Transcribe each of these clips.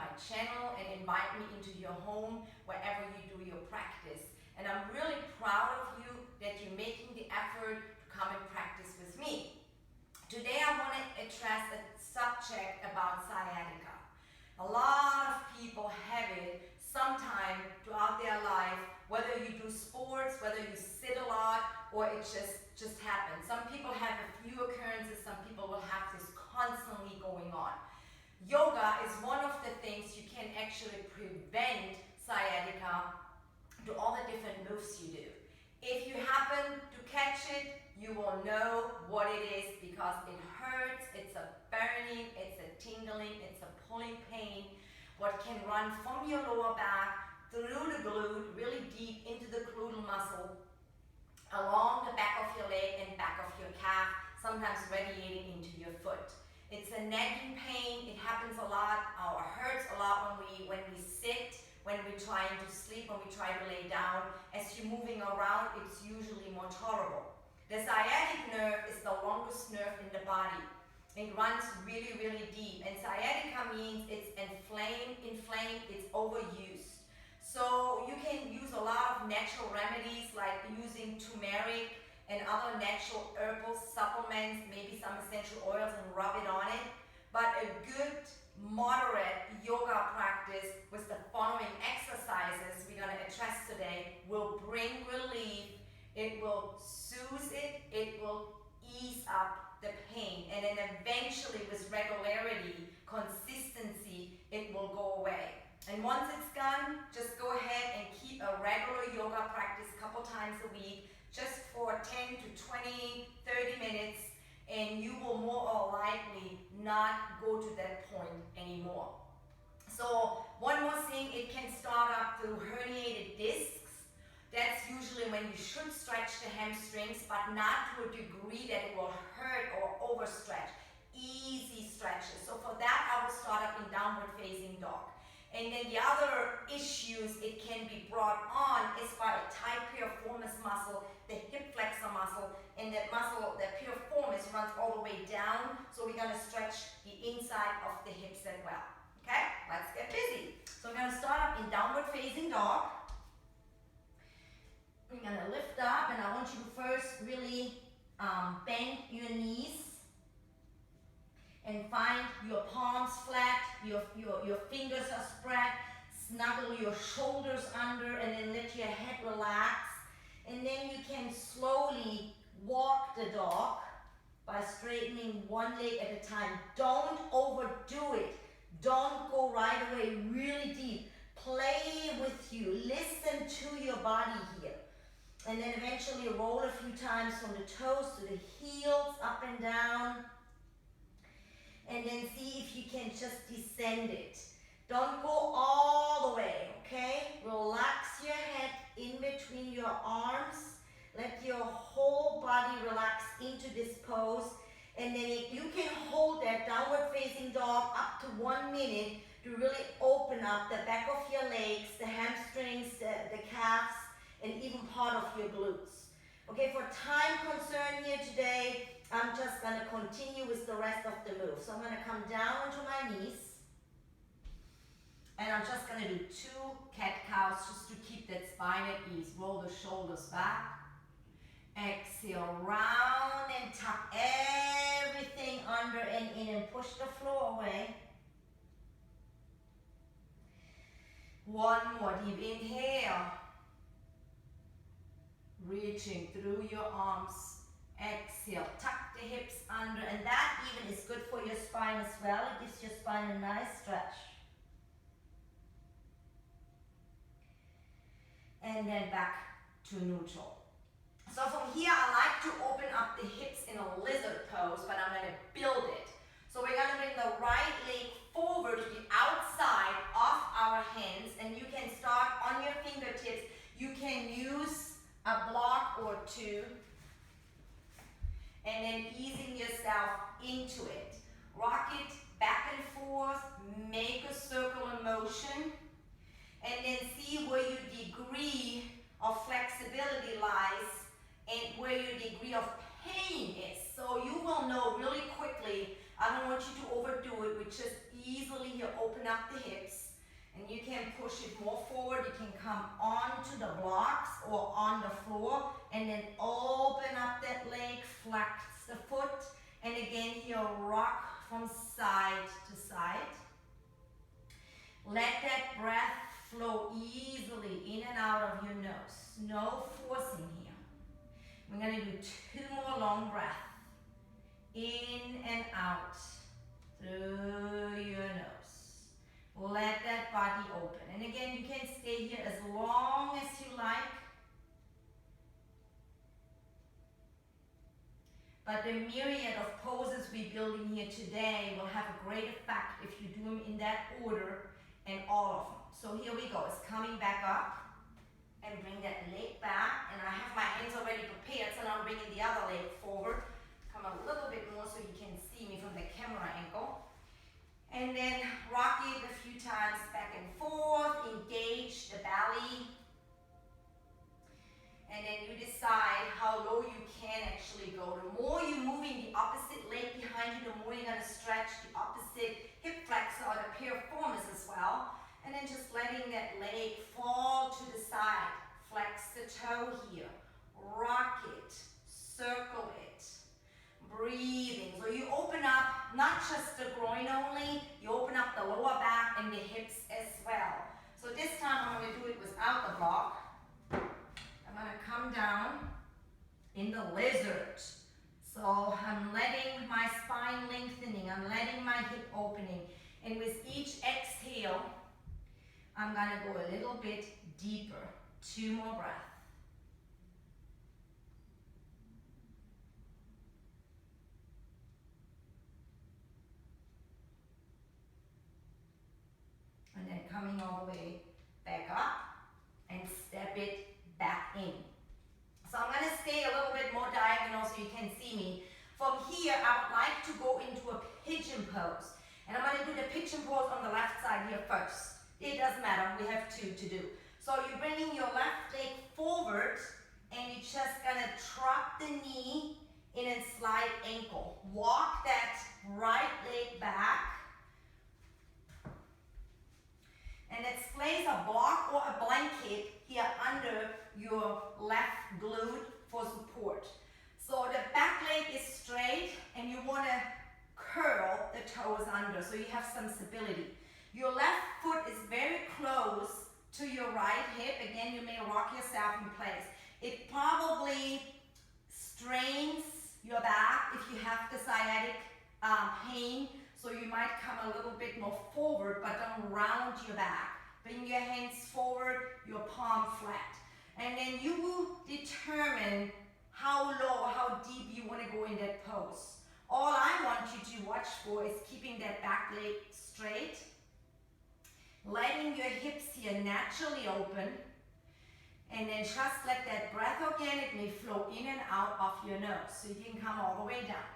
my channel and invite me into your home wherever you do your practice. And I'm really proud of you that you're making the effort to come and practice with me. Today I want to address a subject about sciatica. A lot of people have it sometime throughout their life, whether you do sports, whether you sit a lot, or it just happens. Some people have a few occurrences, some people will have this constantly going on. Yoga is one of the things you can actually prevent sciatica through all the different moves you do. If you happen to catch it, you will know what it is because it hurts, it's a burning, it's a tingling, it's a pulling pain, what can run from your lower back through the glute, really deep into the gluteal muscle, along the back of your leg and back of your calf, sometimes radiating into your foot. It's a nagging pain. It happens a lot, or hurts a lot when we sit, when we're trying to sleep, when we try to lay down. As you're moving around, it's usually more tolerable. The sciatic nerve is the longest nerve in the body. It runs really, really deep. And sciatica means it's inflamed, it's overused. So you can use a lot of natural remedies like using turmeric and other natural herbal supplements, maybe some essential oils, and rub it on it. But a good, moderate yoga practice with the following exercises we're going to address today will bring relief, it will soothe it, it will ease up the pain, and then eventually with regularity, consistency, it will go away. And once it's gone, just go ahead and keep a regular yoga practice a couple times a week, just for 10 to 20, 30 minutes, and you will more or likely not go to that point anymore. So one more thing, it can start up through herniated discs. That's usually when you should stretch the hamstrings, but not to a degree that it will hurt or overstretch. Easy stretches. So for that, I will start up in downward facing dog. And then the other issues it can be brought on is by a tight piriformis muscle, the hip flexor muscle, and that muscle, the piriformis, runs all the way down. So we're going to stretch the inside of the hips as well. Okay, let's get busy. So we're going to start up in downward facing dog. We're going to lift up, and I want you to first really bend your knees and find your palms flat, your fingers are spread, snuggle your shoulders under, and then let your head relax. And then you can slowly walk the dog by straightening one leg at a time. Don't overdo it. Don't go right away really deep. Play with you. Listen to your body here. And then eventually roll a few times from the toes to the heels, up and down. And then see if you can just descend it. Don't go all the way, okay? Relax your head in between your arms. Let your whole body relax into this pose. And then you can hold that downward facing dog up to 1 minute to really open up the back of your legs, the hamstrings, the calves, and even part of your glutes. Okay, for time concern here today, I'm just going to continue with the rest of the move. So I'm going to come down onto my knees. And I'm just going to do 2 cat-cows just to keep that spine at ease. Roll the shoulders back. Exhale, round and tuck everything under and in and push the floor away. One more deep inhale. Reaching through your arms. Exhale, tuck the hips under, and that even is good for your spine as well. It gives your spine a nice stretch. And then back to neutral. So from here, I like to open up the hips in a lizard pose, but I'm going to build it. So we're going to bring the right leg forward to the outside of our hands, and you can start on your fingertips. You can use a block or 2. And then easing yourself into it. Rock it back and forth, make a circular motion, and then see where your degree of flexibility lies and where your degree of pain is. So you will know really quickly. I don't want you to overdo it, but just easily you open up the hips. push it more forward. You can come onto the blocks or on the floor and then open up that leg, flex the foot, and again here rock from side to side. Let that breath flow easily in and out of your nose. No forcing here. We're going to do 2 more long breaths. In and out through your nose. Let that body open. And again, you can stay here as long as you like. But the myriad of poses we're building here today will have a great effect if you do them in that order and all of them. So here we go. It's coming back up. And bring that leg back. And I have my hands already prepared, so now I'm bringing the other leg forward. Come a little bit more so you can see me from the camera angle. And then rock it a few times back and forth. Engage the belly. And then you decide how low you can actually go. The more you're moving the opposite leg behind you, the more you're going to stretch the opposite hip flexor or the piriformis as well. And then just letting that leg fall to the side. Flex the toe here. Rock it. Circle it. Breathing. So you open up not just the groin only, you open up the lower back and the hips as well. So this time I'm going to do it without the block. I'm going to come down in the lizard. So I'm letting my spine lengthening. I'm letting my hip opening. And with each exhale, I'm going to go a little bit deeper. 2 more breaths. And then coming all the way back up and step it back in. So I'm going to stay a little bit more diagonal so you can see me. From here, I would like to go into a pigeon pose. And I'm going to do the pigeon pose on the left side here first. It doesn't matter, we have 2 to do. So you're bringing your left leg forward and you're just gonna drop the knee in a slide ankle. Walk that right leg back. And let's place a block or a blanket here under your left glute for support. So the back leg is straight and you wanna curl the toes under so you have some stability. Your left foot is very close to your right hip. Again, you may rock yourself in place. It probably strains your back if you have the sciatic pain. So you might come a little bit more forward, but don't round your back. Bring your hands forward, your palm flat. And then you will determine how low, how deep you want to go in that pose. All I want you to watch for is keeping that back leg straight. Letting your hips here naturally open. And then just let that breath organically flow in and out of your nose. So you can come all the way down.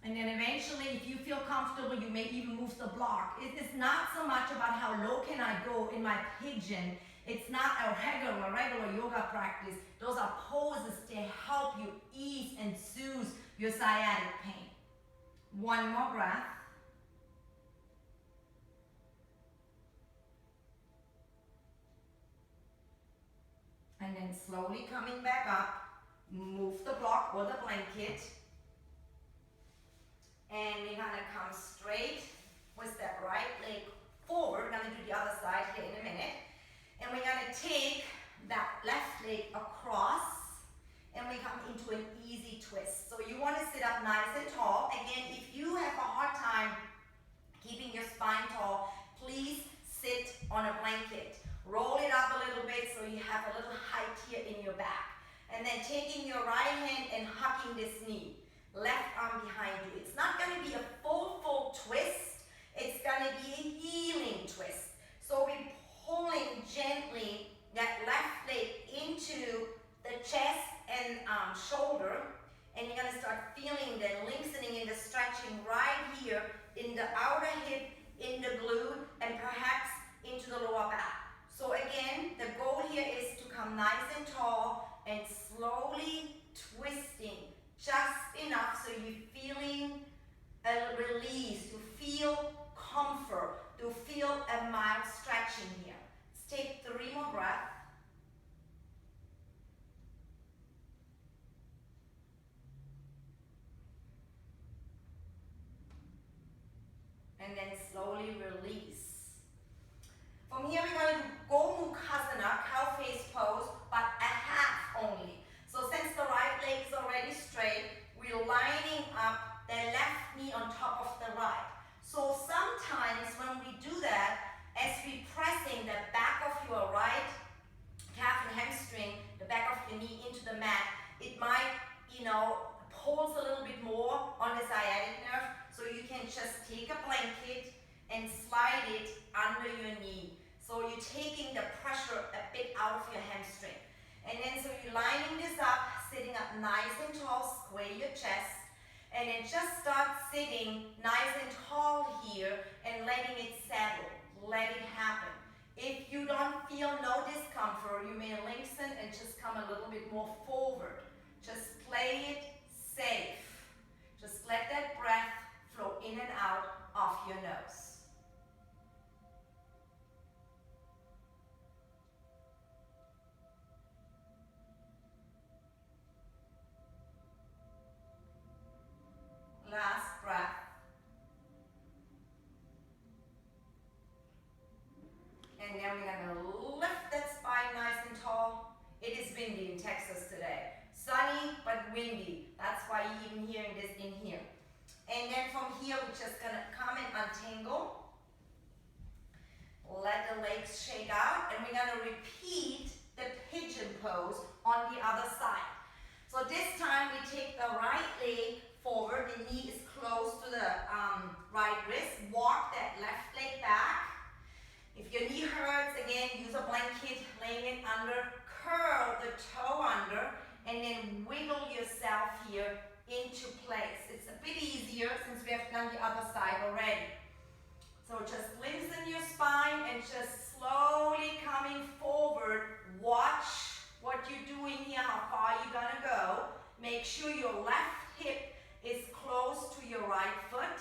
And then eventually, if you feel comfortable, you may even move the block. It is not so much about how low can I go in my pigeon. It's not a regular yoga practice. Those are poses to help you ease and soothe your sciatic pain. 1 more breath. And then slowly coming back up, move the block or the blanket. And we're gonna come straight with that right leg forward. We're gonna do the other side here in a minute. And we're gonna take that left leg across and we come into an easy twist. So you wanna sit up nice and tall. Again, if you have a hard time keeping your spine tall, please sit on a blanket. Roll it up a little bit so you have a little height here in your back. And then taking your right hand and hugging this knee. Left arm behind you. It's not going to be a full twist. It's going to be a healing twist. So we're pulling gently that left leg into the chest and shoulder. And you're going to start feeling the lengthening and the stretching right here in the outer hip, in the glute, and perhaps into the lower back. So again, the goal here is to come nice and tall and slowly twisting just enough so you're feeling a release, to feel comfort. The you'll feel a mild stretching here. Let's take 3 more breaths. And then slowly release. From here we're going to Gomukhasana, cow face pose, but a half only. So since the right leg is already straight, we're lining up the left knee on top of the right. So sometimes when we do that, as we're pressing the back of your right calf and hamstring, the back of your knee into the mat, it might, pulse a little bit more on the sciatic nerve. So you can just take a blanket and slide it under your knee. So you're taking the pressure a bit out of your hamstring. And then so you're lining this up, sitting up nice and tall, square your chest. And then just start sitting nice and tall here and letting it settle. Let it happen. If you don't feel no discomfort, you may lengthen and just come a little bit more forward. Just play it safe. Just let that breath flow in and out of your nose. Last breath. And then we're going to lift that spine nice and tall. It is windy in Texas today. Sunny, but windy. That's why you're even hearing this in here. And then from here, we're just going to come and untangle. Let the legs shake out. And we're going to repeat the pigeon pose on the other side. So this time, we take the right leg forward. The knee is close to the right wrist. Walk that left leg back. If your knee hurts, again, use a blanket, laying it under. Curl the toe under. And then wiggle yourself here into place. It's a bit easier since we have done the other side already. So just lengthen your spine and just slowly coming forward. Watch what you're doing here, how far you're gonna go. Make sure your left hip is close to your right foot.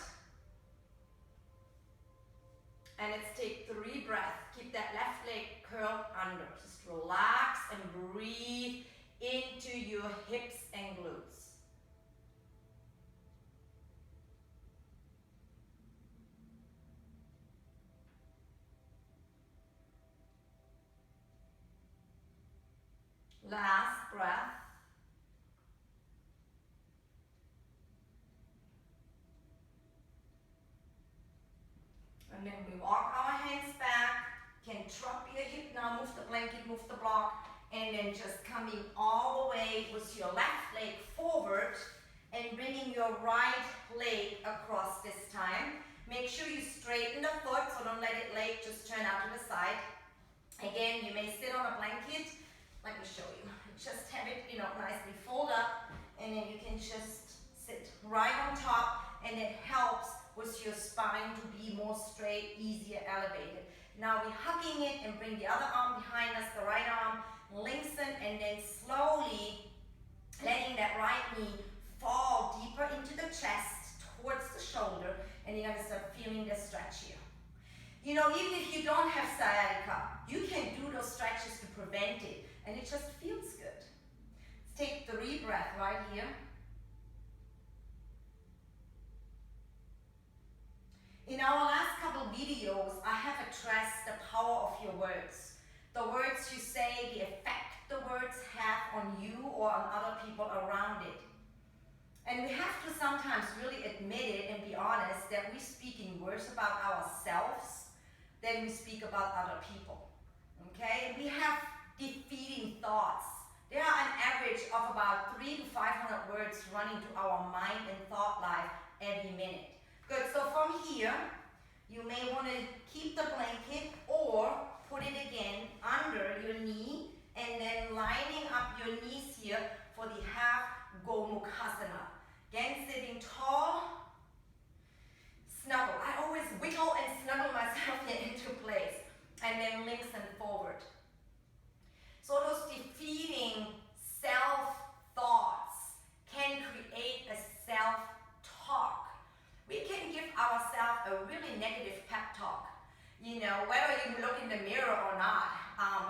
And let's take 3 breaths. Keep that left leg curled under. Just relax and breathe into your hips and glutes. Last breath. And then we walk our hands back. Can drop your hip now, move the blanket, move the block. And then just coming all the way with your left leg forward and bringing your right leg across this time. Make sure you straighten the foot, so don't let it leg just turn out to the side. Again, you may sit on a blanket. Let me show you. Just have it, nicely fold up, and then you can just sit right on top, and it helps with your spine to be more straight, easier elevated. Now we're hugging it and bring the other arm behind us, the right arm, lengthen, and then slowly letting that right knee fall deeper into the chest, towards the shoulder, and you're gonna start feeling the stretch here. Even if you don't have sciatica, you can do those stretches to prevent it, and it just feels good. Let's take 3 breaths right here. In our last couple videos, I have addressed the power of your words. The words you say, the effect the words have on you or on other people around it. And we have to sometimes really admit it and be honest that we're speaking worse about ourselves than we speak about other people. Okay? We have defeating thoughts. There are an average of about 300 to 500 words running through our mind and thought life every minute. Good, so from here, you may want to keep the blanket or put it again under your knee and then lining up your knees here for the half Gomukhasana. Again, sitting tall, snuggle. I always wiggle and snuggle myself here into place and then lengthen forward. So those defeating self-thoughts can create a self-talk. We can give ourselves a really negative pep talk. You know, whether you look in the mirror or not,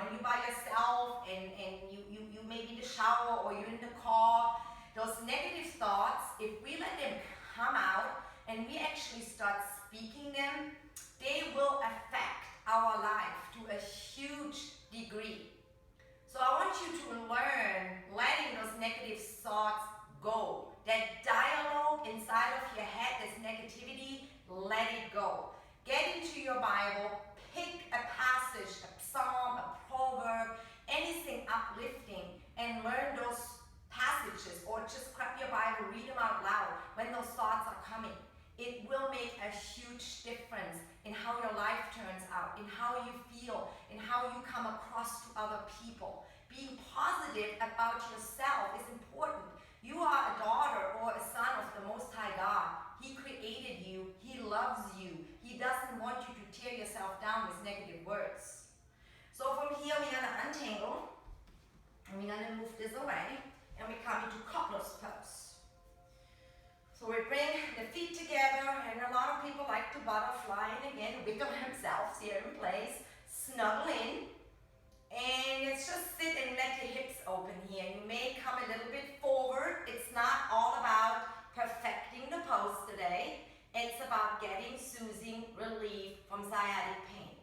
when you're by yourself and you may be in the shower or you're in the car, those negative thoughts, if we let them come out and we actually start speaking them, they will affect our life to a huge degree. So I want you to learn letting those negative thoughts go. That dialogue inside of your head, this negativity, let it go. Get into your Bible, pick a passage, a psalm, a proverb, anything uplifting, and learn those passages, or just grab your Bible, read them out loud when those thoughts are coming. It will make a huge difference in how your life turns out, in how you feel, in how you come across to other people. Being positive about yourself is important. You are a daughter or a son of the Most High God. He created you. He loves you. He doesn't want you to tear yourself down with negative words. So from here, we're going to untangle, and we're going to move this away, and we come into coupler's pose. So we bring the feet together, and a lot of people like to butterfly, and again, wiggle themselves here in place, snuggle in, and it's just sit and let your hips open here. You may come a little bit forward. It's not all about perfecting the pose today. It's about getting soothing relief from sciatic pain.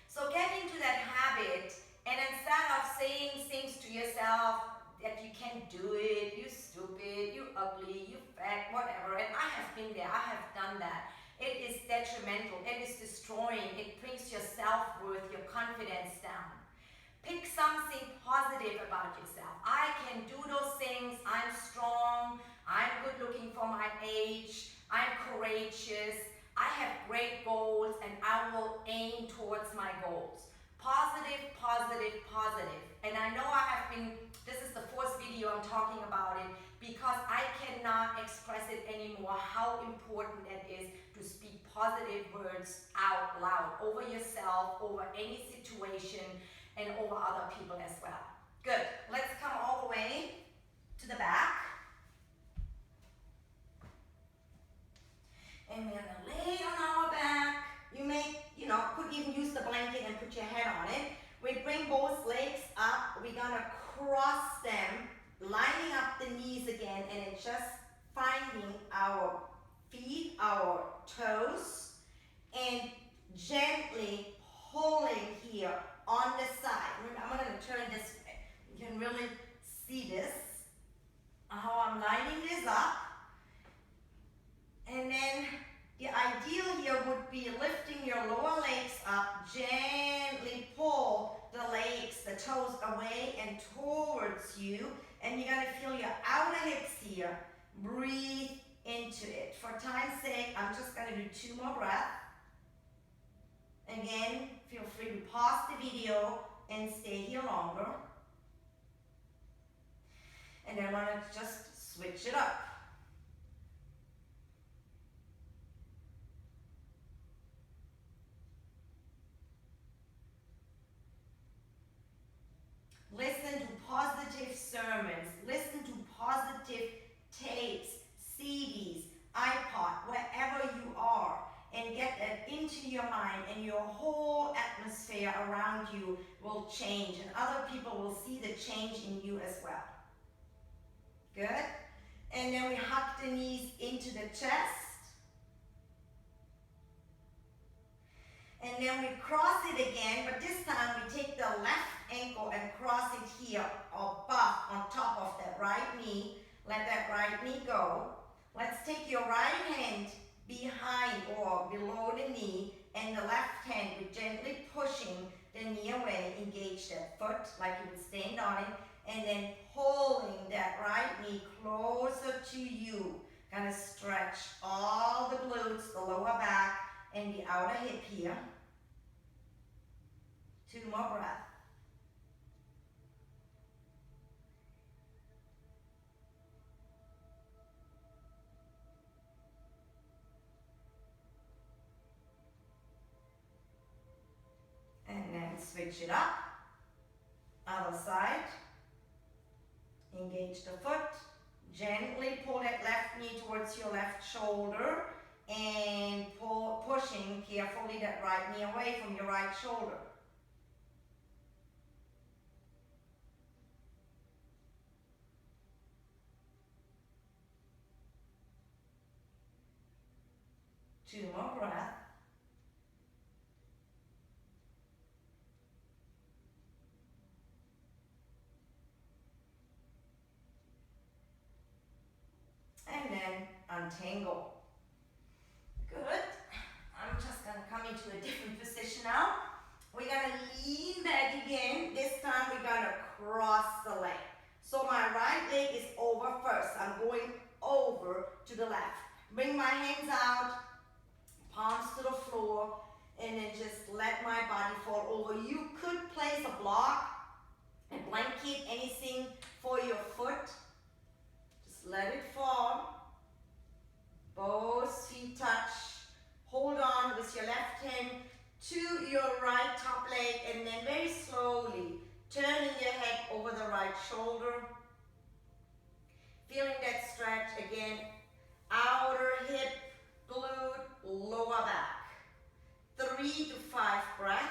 So get into that habit, and instead of saying things to yourself that you can't do it, you stupid, you ugly, you fat, whatever, and I have been there, I have done that. It is detrimental, it is destroying, it brings your self-worth, your confidence down. Pick something positive about yourself. I can do those things, I'm strong, I'm good looking for my age, I'm courageous, I have great goals, and I will aim towards my goals. Positive, positive, positive. And I know I have been, this is the fourth video I'm talking about it, because I cannot express it anymore, how important it is to speak positive words out loud over yourself, over any situation, and over other people as well. Good. Let's come all the way to the back. And we're going to lay on our back. You may, could even use the blanket and put your head on it. We bring both legs up. We're going to cross them, lining up the knees again, and it's just finding our feet, our toes, and gently pulling here on the side. I'm going to turn this way. You can really see this, how I'm lining this up. And then the ideal here would be lifting your lower legs up, gently pull the legs, the toes away and towards you, and you're going to feel your outer hips here. Breathe into it. For time's sake, I'm just going to do 2 more breaths. Again, feel free to pause the video and stay here longer. And then we're going to just switch it up. Listen to positive sermons, listen to positive tapes, CDs, iPod, wherever you are, and get that into your mind, and your whole atmosphere around you will change, and other people will see the change in you as well. Good? And then we hug the knees into the chest. And then we cross it again, but this time we take the left ankle and cross it here above, on top of that right knee. Let that right knee go. Let's take your right hand behind or below the knee, and the left hand, we're gently pushing the knee away. Engage that foot like you would stand on it, and then pulling that right knee closer to you. Gonna stretch all the glutes, the lower back, and the outer hip here. 2 more breaths. And then switch it up. Other side. Engage the foot. Gently pull that left knee towards your left shoulder and pushing here carefully that right knee away from your right shoulder. Two more breaths. And then untangle. Good. I'm just going to come into a different position now. We're going to lean back again. This time we're going to cross the leg. So my right leg is over first. I'm going over to the left. Bring my hands out, palms to the floor, and then just let my body fall over. You could place a block, a blanket, anything for your foot. Just let it fall. Both feet touch. Hold on with your left hand to your right top leg, and then very slowly turning your head over the right shoulder. Feeling that stretch again. Outer hip, glute, lower back. 3 to 5 breaths.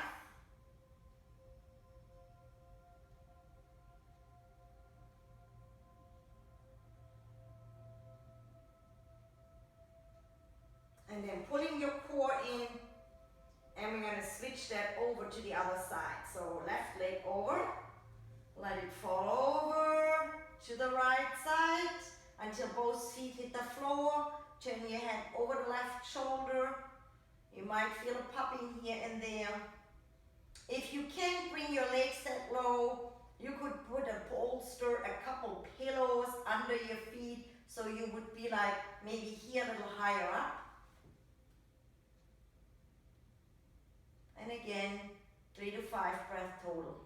And then pulling your core in, and we're going to switch that over to the other side. So left leg over, let it fall over to the right side until both feet hit the floor. Turn your head over the left shoulder. You might feel a popping here and there. If you can't bring your legs that low, you could put a bolster, a couple pillows under your feet, so you would be like maybe here a little higher up. And again, 3 to 5 breaths total.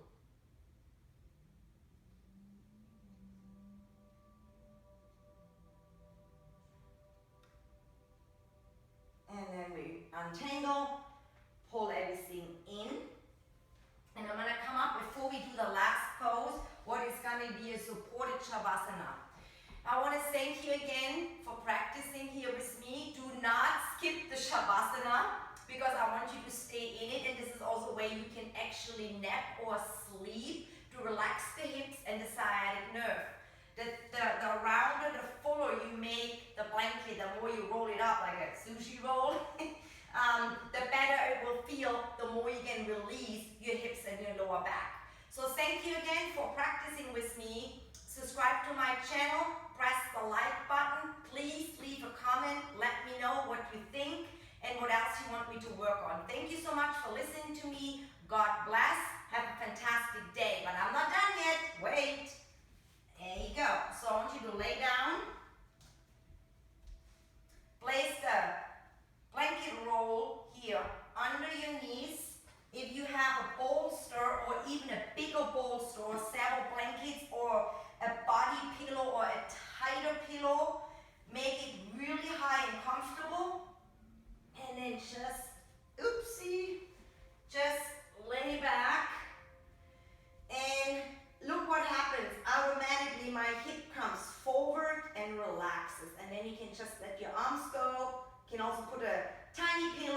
And then we untangle, pull everything in. And I'm going to come up before we do the last pose, what is going to be a supported Shavasana. I want to thank you again for practicing here with me. Do not skip the Shavasana, because I want you to stay in it, and this is also a way you can actually nap or sleep to relax the hips and the sciatic nerve. The rounder, the fuller you make the blanket, the more you roll it up like a sushi roll, the better it will feel, the more you can release your hips and your lower back. So thank you again for practicing with me. Subscribe to my channel, press the like button, please leave a comment, let me know what you think and what else you want me to work on. Thank you so much for listening to me. God bless. Have a fantastic day. But I'm not done yet. Wait. There you go. So I want you to lay down. Place the blanket roll here under your knees. If you have a bolster or even a bigger bolster or several blankets or a body pillow or a tighter pillow, make it really high and comfortable. And then just, oopsie, just lay back. And look what happens. Automatically my hip comes forward and relaxes. And then you can just let your arms go. You can also put a tiny pillow